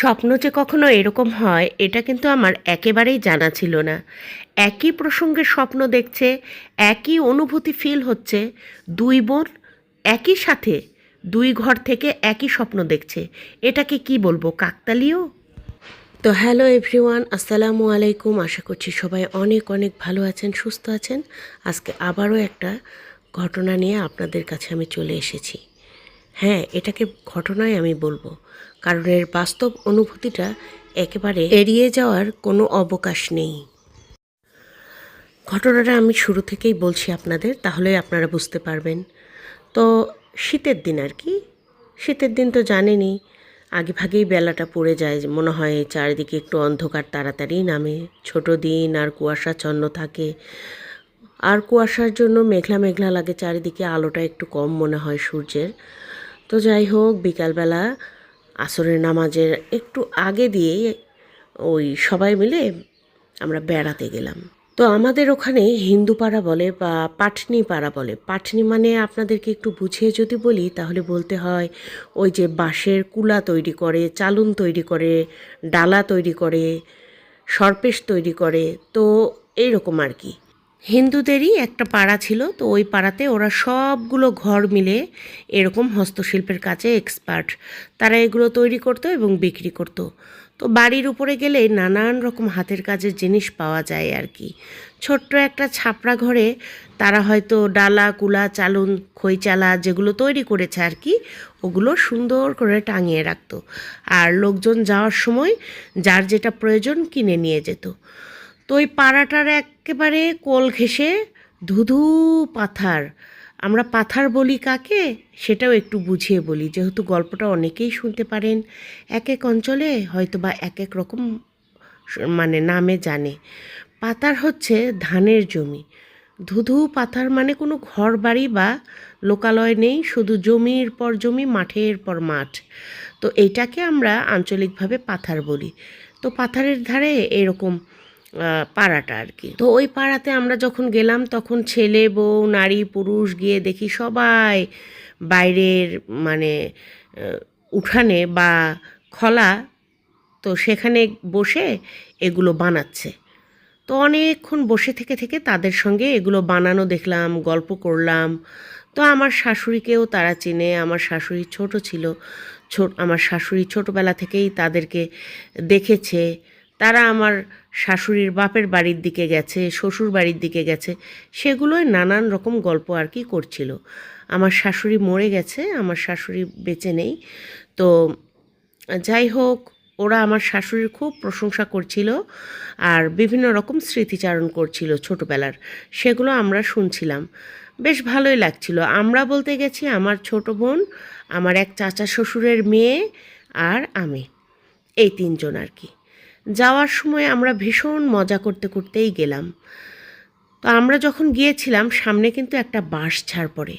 স্বপ্ন যে কখনো এরকম হয় এটা কিন্তু আমার একেবারেই জানা ছিল না। একই প্রসঙ্গে স্বপ্ন দেখছে, একই অনুভূতি ফিল হচ্ছে, দুই বোন একই সাথে দুই ঘর থেকে একই স্বপ্ন দেখছে। এটাকে কি বলবো, কাকতালীয়? তো হ্যালো এভরিওয়ান, আসসালামু আলাইকুম। আশা করছি সবাই অনেক অনেক ভালো আছেন, সুস্থ আছেন। আজকে আবারও একটা ঘটনা নিয়ে আপনাদের কাছে আমি চলে এসেছি। হ্যাঁ, এটাকে ঘটনাই আমি বলবো, কারণ এর বাস্তব অনুভূতিটা একেবারে এড়িয়ে যাওয়ার কোনো অবকাশ নেই। ঘটনাটা আমি শুরু থেকেই বলছি আপনাদের, তাহলে আপনারা বুঝতে পারবেন। তো শীতের দিন আর কি, শীতের দিন তো জানেনই, আগে ভাগেই বেলাটা পড়ে যায়, মনে হয় চারিদিকে একটু অন্ধকার তাড়াতাড়ি নামে, ছোট দিন আর কুয়াশাচ্ছন্ন থাকে। আর কুয়াশার জন্য মেঘলা মেঘলা লাগে চারিদিকে, আলোটা একটু কম মনে হয় সূর্যের। তো যাই হোক, বিকালবেলা আসরের নামাজের একটু আগে দিয়ে ওই সবাই মিলে আমরা বেড়াতে গেলাম। তো আমাদের ওখানে হিন্দু পাড়া বলে বা পাটনি পাড়া বলে। পাটনি মানে আপনাদেরকে একটু বুঝিয়ে যদি বলি তাহলে বলতে হয় ওই যে বাঁশের কুলা তৈরি করে, চালুন তৈরি করে, ডালা তৈরি করে, সরপেশ তৈরি করে, তো এইরকম আর কি। হিন্দুদেরই একটা পাড়া ছিল, তো ওই পাড়াতে ওরা সবগুলো ঘর মিলে এরকম হস্তশিল্পের কাজে এক্সপার্ট। তারা এগুলো তৈরি করতো এবং বিক্রি করতো। তো বাড়ির উপরে গেলে নানান রকম হাতের কাজের জিনিস পাওয়া যায় আর কি। ছোট্ট একটা ছাপড়া ঘরে তারা হয়তো ডালা, কুলা, চালুন, খইচালা যেগুলো তৈরি করেছে আর কি, ওগুলো সুন্দর করে টাঙিয়ে রাখতো। আর লোকজন যাওয়ার সময় যার যেটা প্রয়োজন কিনে নিয়ে যেত। তো ওই পাড়াটার একেবারে কোল ঘেঁষে ধুধু পাথার। আমরা পাথার বলি কাকে, সেটাও একটু বুঝিয়ে বলি, যেহেতু গল্পটা অনেকেই শুনতে পারেন। এক এক অঞ্চলে হয়তো বা এক এক রকম মানে নামে জানে। পাতার হচ্ছে ধানের জমি। ধুধু পাথার মানে কোনো ঘর বাড়ি বা লোকালয় নেই, শুধু জমির পর জমি, মাঠের পর মাঠ। তো এইটাকে আমরা আঞ্চলিকভাবে পাথার বলি। তো পাথারের ধারে এরকম পাড়াটা আর কি। তো ওই পাড়াতে আমরা যখন গেলাম তখন ছেলে, বউ, নারী, পুরুষ গিয়ে দেখি সবাই বাইরের মানে উঠানে বা খলা, তো সেখানে বসে এগুলো বানাচ্ছে। তো অনেকক্ষণ বসে থেকে থেকে তাদের সঙ্গে এগুলো বানানো দেখলাম, গল্প করলাম। তো আমার শাশুড়িকেও তারা চেনে, আমার শাশুড়ি ছোট ছিল, আমার শাশুড়ি ছোটোবেলা থেকেই তাদেরকে দেখেছে। তারা আমার শাশুড়ির বাপের বাড়ির দিকে গেছে, শ্বশুর বাড়ির দিকে গেছে, সেগুলোই নানান রকম গল্প আর কি করছিল। আমার শাশুড়ি মরে গেছে, আমার শাশুড়ি বেঁচে নেই। তো যাই হোক, ওরা আমার শাশুড়ির খুব প্রশংসা করছিল আর বিভিন্ন রকম স্মৃতিচারণ করছিল ছোটোবেলার, সেগুলো আমরা শুনছিলাম। বেশ ভালোই লাগছিল। আমরা বলতে গেছি আমার ছোট বোন, আমার এক চাচা শ্বশুরের মেয়ে আর আমি, এই তিনজন আর কি। যাওয়ার সময় আমরা ভীষণ মজা করতে করতেই গেলাম। তো আমরা যখন গিয়েছিলাম সামনে কিন্তু একটা বাঁশঝাড় পড়ে।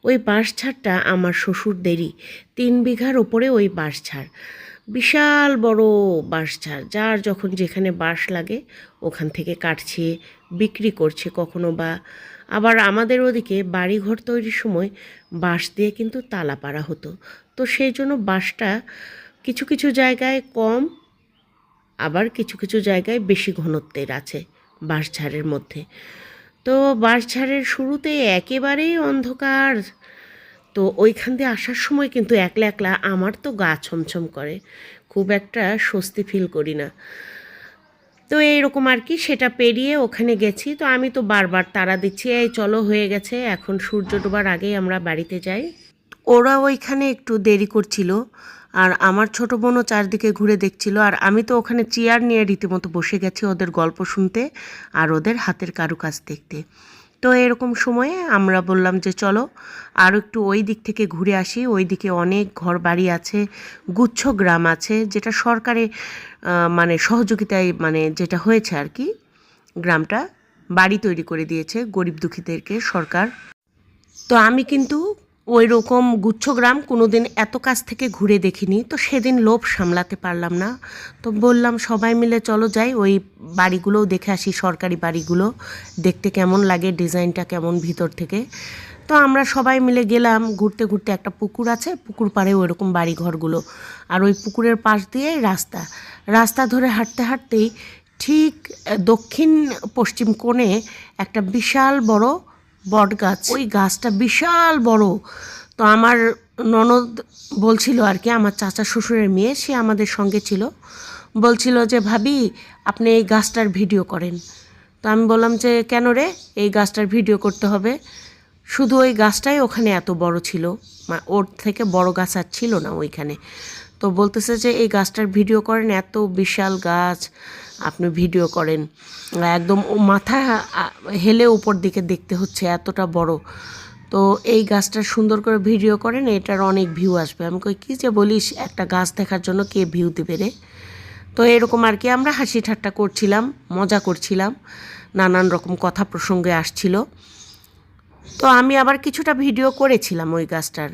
ওই বাঁশঝাড়টা আমার শ্বশুরদেরই, 3 বিঘার ওপরে ওই বাঁশঝাড়, বিশাল বড় বাঁশঝাড়। যার যখন যেখানে বাঁশ লাগে ওখান থেকে কাটছে, বিক্রি করছে কখনো বা। আবার আমাদের ওদিকে বাড়িঘর তৈরির সময় বাঁশ দিয়ে কিন্তু তালা পাড়া হতো। তো সেই জন্য বাঁশটা কিছু কিছু জায়গায় কম, আবার কিছু কিছু জায়গায় বেশি ঘনত্বের আছে বাঁশঝাড়ের মধ্যে। তো বাঁশঝাড়ের শুরুতে একেবারেই অন্ধকার। তো ওইখান দিয়ে আসার সময় কিন্তু একলা একলা আমার তো গা ছমছম করে, খুব একটা স্বস্তি ফিল করি না। তো এইরকম আর কি, সেটা পেরিয়ে ওখানে গেছি। তো আমি তো বারবার তাড়া দিচ্ছি, এই চলো হয়ে গেছে, এখন সূর্য ডোবার আগেই আমরা বাড়িতে যাই। ওরা ওইখানে একটু দেরি করছিল, আর আমার ছোট বোনও চারদিকে ঘুরে দেখছিল, আর আমি তো ওখানে চেয়ার নিয়ে রীতিমতো বসে গেছি ওদের গল্প শুনতে আর ওদের হাতের কারুকাজ দেখতে। তো এরকম সময়ে আমরা বললাম যে চলো আর একটু ওই দিক থেকে ঘুরে আসি, ওই দিকে অনেক ঘর বাড়ি আছে, গুচ্ছ গ্রাম আছে, যেটা সরকারে মানে সহযোগিতায় মানে যেটা হয়েছে আর কি, গ্রামটা বাড়ি তৈরি করে দিয়েছে গরিব দুঃখীদেরকে সরকার। তো আমি কিন্তু ওই রকম গুচ্ছগ্রাম কোনো দিন এত কাছ থেকে ঘুরে দেখিনি। তো সেদিন লোভ সামলাতে পারলাম না, তো বললাম সবাই মিলে চলো যাই, ওই বাড়িগুলোও দেখে আসি, সরকারি বাড়িগুলো দেখতে কেমন লাগে, ডিজাইনটা কেমন ভিতর থেকে। তো আমরা সবাই মিলে গেলাম ঘুরতে ঘুরতে। একটা পুকুর আছে, পুকুর পাড়ে ওইরকম বাড়ি ঘরগুলো, আর ওই পুকুরের পাশ দিয়ে রাস্তা ধরে হাঁটতে হাঁটতেই ঠিক দক্ষিণ পশ্চিম কোণে একটা বিশাল বড় বট গাছ। ওই গাছটা বিশাল বড়। তো আমার ননদ বলছিল আর কি, আমার চাচা শ্বশুরের মেয়ে, সে আমাদের সঙ্গে ছিল, বলছিল যে ভাবি আপনি এই গাছটার ভিডিও করেন। তো আমি বললাম যে কেন রে, এই গাছটার ভিডিও করতে হবে? শুধু ওই গাছটাই ওখানে এত বড় ছিল, ওর থেকে বড় গাছ আর ছিল না ওইখানে। তো বলতেছে যে এই গাছটার ভিডিও করেন, এত বিশাল গাছ আপনি ভিডিও করেন, একদম ও মাথা হেলে উপর দিকে দেখতে হচ্ছে, এতটা বড়। তো এই গাছটার সুন্দর করে ভিডিও করেন, এটার অনেক ভিউ আসবে। আমি কই কী যে বলিস, একটা গাছ দেখার জন্য কে ভিউ দেবে রে? তো এরকম আর কি আমরা হাসি ঠাট্টা করছিলাম, মজা করছিলাম, নানান রকম কথা প্রসঙ্গে আসছিল। তো আমি আবার কিছুটা ভিডিও করেছিলাম ওই গাছটার।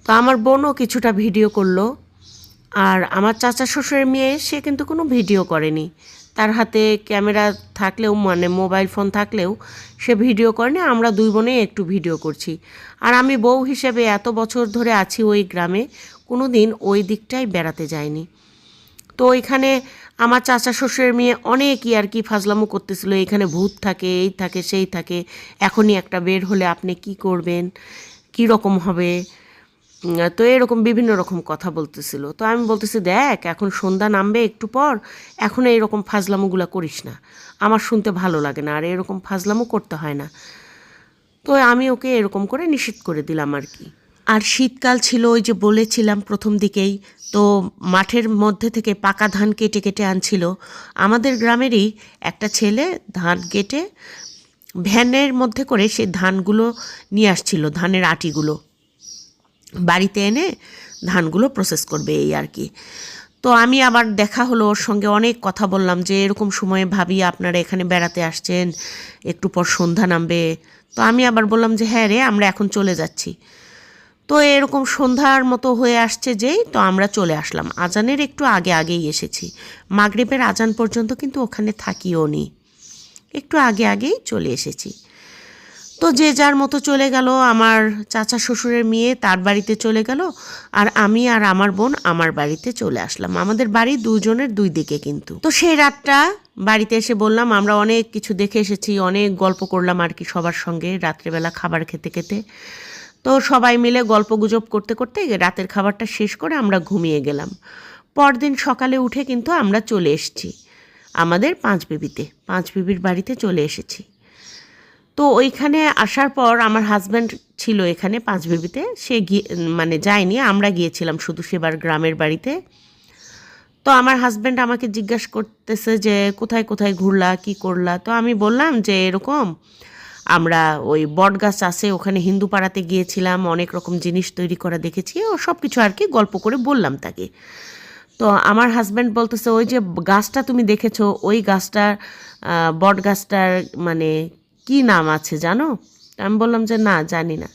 তো আমার বোনও কিছুটা ভিডিও করলো। আর আমার চাচা শ্বশুরের মেয়ে, সে কিন্তু কোনো ভিডিও করেনি। তার হাতে ক্যামেরা থাকলেও, মানে মোবাইল ফোন থাকলেও সে ভিডিও করেনি। আমরা দুই বোনে একটু ভিডিও করছি। আর আমি বউ হিসেবে এত বছর ধরে আছি ওই গ্রামে, কোনো দিন ওই দিকটাই বেড়াতে যাইনি। তো ওইখানে আমার চাচা শ্বশুরের মেয়ে অনেক ইয়ার্কি ফাজলামো করতেছিল, এখানে ভূত থাকে, এই থাকে, সেই থাকে, এখনই একটা বের হলে আপনি কি করবেন, কী রকম হবে। তো এরকম বিভিন্ন রকম কথা বলতেছিল। তো আমি বলতেছি দেখ, এখন সন্ধ্যা নামবে একটু পর, এখন এইরকম ফাজলামোগুলো করিস না, আমার শুনতে ভালো লাগে না, আর এরকম ফাজলামো করতে হয় না। তো আমি ওকে এরকম করে নিষেধ করে দিলাম আর কি। আর শীতকাল ছিল, ওই যে বলেছিলাম প্রথম দিকেই, তো মাঠের মধ্যে থেকে পাকা ধান কেটে কেটে আনছিল। আমাদের গ্রামেরই একটা ছেলে ধান কেটে ভ্যানের মধ্যে করে সে ধানগুলো নিয়ে আসছিল, ধানের আটিগুলো বাড়িতে এনে ধানগুলো প্রসেস করবে, এই আর কি। তো আমি আবার দেখা হলো ওর সঙ্গে, অনেক কথা বললাম যে এরকম সময়ে ভাবি আপনারা এখানে বেড়াতে আসছেন, একটু পর সন্ধ্যা নামবে। তো আমি আবার বললাম যে হ্যাঁ রে, আমরা এখন চলে যাচ্ছি। তো এরকম সন্ধ্যার মতো হয়ে আসছে যেই, তো আমরা চলে আসলাম। আজানের একটু আগে আগেই এসেছি, মাগরিবের আজান পর্যন্ত কিন্তু ওখানে থাকিও নি, একটু আগে আগেই চলে এসেছি। তো যে যার মতো চলে গেল, আমার চাচা শ্বশুরের মেয়ে তার বাড়িতে চলে গেল, আর আমি আর আমার বোন আমার বাড়িতে চলে আসলাম। আমাদের বাড়ি দুজনের দুই দিকে কিন্তু। তো সেই রাতটা বাড়িতে এসে বললাম আমরা অনেক কিছু দেখে এসেছি, অনেক গল্প করলাম আর কি সবার সঙ্গে রাত্রেবেলা খাবার খেতে খেতে। তো সবাই মিলে গল্পগুজব করতে করতে রাতের খাবারটা শেষ করে আমরা ঘুমিয়ে গেলাম। পরদিন সকালে উঠে কিন্তু আমরা চলে এসেছি আমাদের পাঁচ বিবির বাড়িতে চলে এসেছি। তো ওইখানে আসার পর আমার হাজব্যান্ড ছিল এখানে পাঁচবিবিতে, সে গিয়ে মানে যায়নি, আমরা গিয়েছিলাম শুধু সেবার গ্রামের বাড়িতে। তো আমার হাজব্যান্ড আমাকে জিজ্ঞাসা করতেছে যে কোথায় কোথায় ঘুরলা, কি করলা। তো আমি বললাম যে এরকম আমরা ওই বট গাছ আছে ওখানে হিন্দু পাড়াতে গিয়েছিলাম, অনেক রকম জিনিস তৈরি করা দেখেছি, ও সব কিছু আর কি গল্প করে বললাম তাকে। তো আমার হাজব্যান্ড বলতেছে ওই যে গাছটা তুমি দেখেছো, ওই গাছটার বট গাছটার মানে কি নাম আছে জানো? আমি বললাম যে না, জানি না।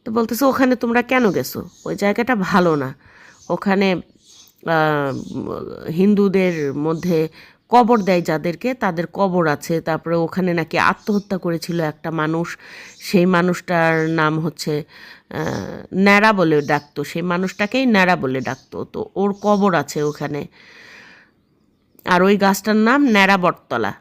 তো বলতেছে ওখানে তোমরা কেন গেছো, ওই জায়গাটা ভালো না, ওখানে হিন্দুদের মধ্যে কবর দেয় যাদেরকে, তাদের কবর আছে। তারপরে ওখানে নাকি আত্মহত্যা করেছিল একটা মানুষ, সেই মানুষটার নাম হচ্ছে ন্যাড়া বলে ডাকতো, সেই মানুষটাকেই ন্যাড়া বলে ডাকতো। তো ওর কবর আছে ওখানে, আর ওই গাছটার নাম ন্যাড়া বটতলা।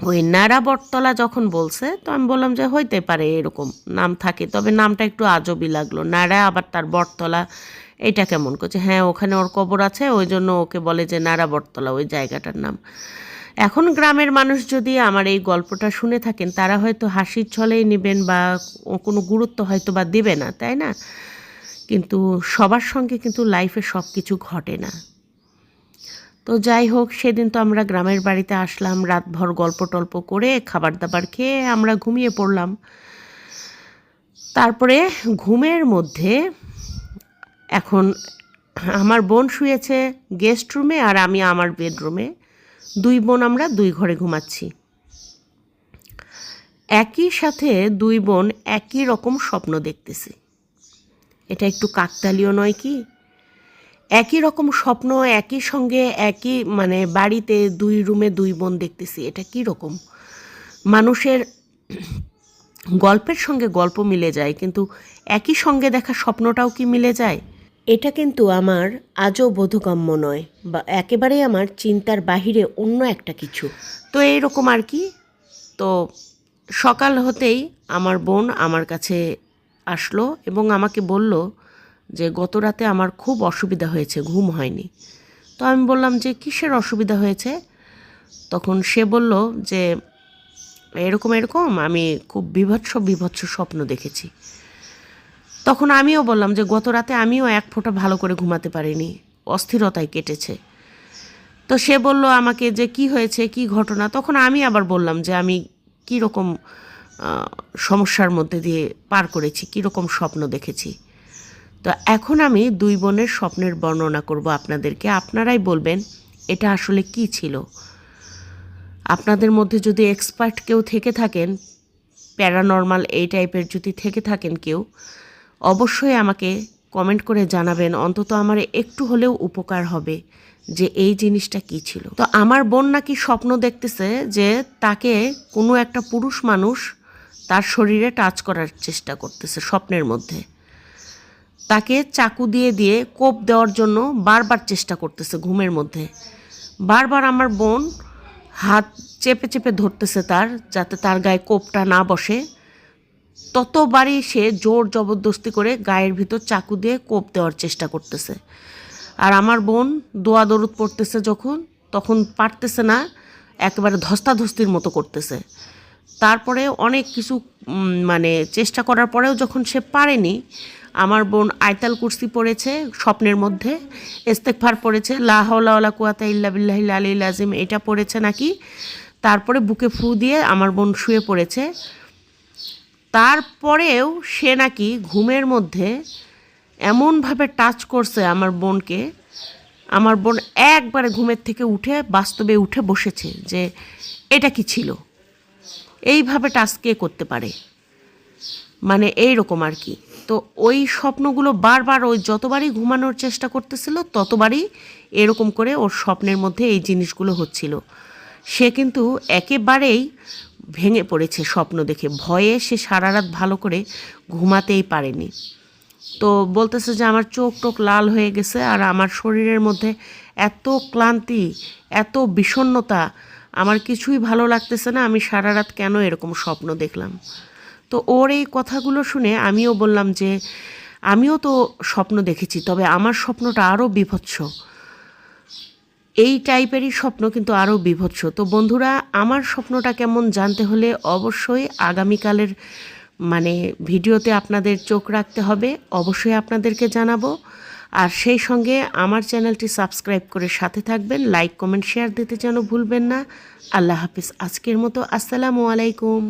ওই ন্যাড়া বটতলা যখন বলছে, তো আমি বললাম যে হইতে পারে এরকম নাম থাকে, তবে নামটা একটু আজবই লাগলো, ন্যাড়া আবার তার বটতলা, এটা কেমন করছে। হ্যাঁ, ওখানে ওর কবর আছে, ওই জন্য ওকে বলে যে ন্যাড়া বটতলা ওই জায়গাটার নাম। এখন গ্রামের মানুষ যদি আমার এই গল্পটা শুনে থাকেন, তারা হয়তো হাসির ছলেই নেবেন বা কোনো গুরুত্ব হয়তো বা দেবে না, তাই না? কিন্তু সবার সঙ্গে কিন্তু লাইফে সব কিছু ঘটে না। তো যাই হোক, সেদিন তো আমরা গ্রামের বাড়িতে আসলাম, রাতভর গল্প টল্প করে খাবার দাবার খেয়ে আমরা ঘুমিয়ে পড়লাম। তারপরে ঘুমের মধ্যে এখন আমার বোন শুয়েছে গেস্ট রুমে, আর আমি আমার বেডরুমে, দুই বোন আমরা দুই ঘরে ঘুমাচ্ছি। একই সাথে দুই বোন একই রকম স্বপ্ন দেখতেছি। এটা একটু কাকতালীয় নয় কি? একই রকম স্বপ্ন, একই সঙ্গে একই মানে বাড়িতে দুই রুমে দুই বোন দেখতেছি, এটা কি রকম? মানুষের গল্পের সঙ্গে গল্প মিলে যায়, কিন্তু একই সঙ্গে দেখা স্বপ্নটাও কি মিলে যায়? এটা কিন্তু আমার আজও বোধগম্য নয়, বা একেবারেই আমার চিন্তার বাহিরে অন্য একটা কিছু। তো এইরকম আর কি। তো সকাল হতেই আমার বোন আমার কাছে আসলো এবং আমাকে বলল যে গত রাতে আমার খুব অসুবিধা হয়েছে, ঘুম হয়নি। তো আমি বললাম যে কিসের অসুবিধা হয়েছে? তখন সে বলল যে এরকম এরকম আমি খুব বিভৎস স্বপ্ন দেখেছি। তখন আমিও বললাম যে গত রাতে আমিও এক ফোঁটা ভালো করে ঘুমাতে পারিনি, অস্থিরতায় কেটেছে। তো সে বলল আমাকে যে কি হয়েছে, কি ঘটনা। তখন আমি আবার বললাম যে আমি কী রকম সমস্যার মধ্যে দিয়ে পার করেছি, কী রকম স্বপ্ন দেখেছি। তো এখন আমি দুই বোনের স্বপ্নের বর্ণনা করব আপনাদেরকে, আপনারাই বলবেন এটা আসলে কি ছিল। আপনাদের মধ্যে যদি এক্সপার্ট কেউ থেকে থাকেন, প্যারানর্মাল এই টাইপের যদি থেকে থাকেন কেউ, অবশ্যই আমাকে কমেন্ট করে জানাবেন, অন্তত আমার একটু হলেও উপকার হবে যে এই জিনিসটা কি ছিল। তো আমার বোন নাকি স্বপ্ন দেখতেছে যে তাকে কোনো একটা পুরুষ মানুষ তার শরীরে টাচ করার চেষ্টা করতেছে স্বপ্নের মধ্যে, তাকে চাকু দিয়ে দিয়ে কোপ দেওয়ার জন্য বারবার চেষ্টা করতেছে ঘুমের মধ্যে। বারবার আমার বোন হাত চেপে চেপে ধরতেছে তার, যাতে তার গায়ে কোপটা না বসে। ততবারই সে জোর জবরদস্তি করে গায়ের ভিতর চাকু দিয়ে কোপ দেওয়ার চেষ্টা করতেছে। আর আমার বোন দোয়া দরুদ পড়তেছে যখন, তখন পারতেছে না, একেবারে ধস্তাধস্তির মতো করতেছে। তারপরে অনেক কিছু মানে চেষ্টা করার পরেও যখন সে পারেনি, আমার বোন আয়তাল কুরসি পড়েছে স্বপ্নের মধ্যে, ইস্তেগফার পড়েছে, লা হাওলা ওয়ালা কুওয়াতা ইল্লা বিল্লাহিল আলিয়্যিল আযীম, এটা পড়েছে নাকি। তারপরে বুকে ফু দিয়ে আমার বোন শুয়ে পড়েছে। তারপরেও সে নাকি ঘুমের মধ্যে এমনভাবে টাচ করছে আমার বোনকে, আমার বোন একবারে ঘুমের থেকে উঠে বাস্তবে উঠে বসেছে যে এটা কি ছিল, এইভাবে টাচ কে করতে পারে, মানে এই রকম আর কি। তো ওই স্বপ্নগুলো বারবার ওই যতবারই ঘুমানোর চেষ্টা করতেছিল ততবারই এরকম করে ওর স্বপ্নের মধ্যে এই জিনিসগুলো হচ্ছিল। সে কিন্তু একেবারেই ভেঙে পড়েছে স্বপ্ন দেখে, ভয়ে সে সারা রাত ভালো করে ঘুমাতেই পারেনি। তো বলতেছে যে আমার চোখ টোক লাল হয়ে গেছে, আর আমার শরীরের মধ্যে এত ক্লান্তি, এত বিষণ্ণতা, আমার কিছুই ভালো লাগতেছে না, আমি সারা রাত কেন এরকম স্বপ্ন দেখলাম। তো ওর এই কথাগুলো শুনে আমিও বললাম যে আমিও তো স্বপ্ন দেখেছি, তবে আমার স্বপ্নটা আরও বিভৎস, এই টাইপেরই স্বপ্ন কিন্তু আরও বিভৎস। তো বন্ধুরা, আমার স্বপ্নটা কেমন জানতে হলে অবশ্যই আগামীকালের মানে ভিডিওতে আপনাদের চোখ রাখতে হবে, অবশ্যই আপনাদেরকে জানাবো। আর সেই সঙ্গে আমার চ্যানেলটি সাবস্ক্রাইব করে সাথে থাকবেন, লাইক কমেন্ট শেয়ার দিতে যেন ভুলবেন না। আল্লাহ হাফিজ, আজকের মতো আসসালামু আলাইকুম।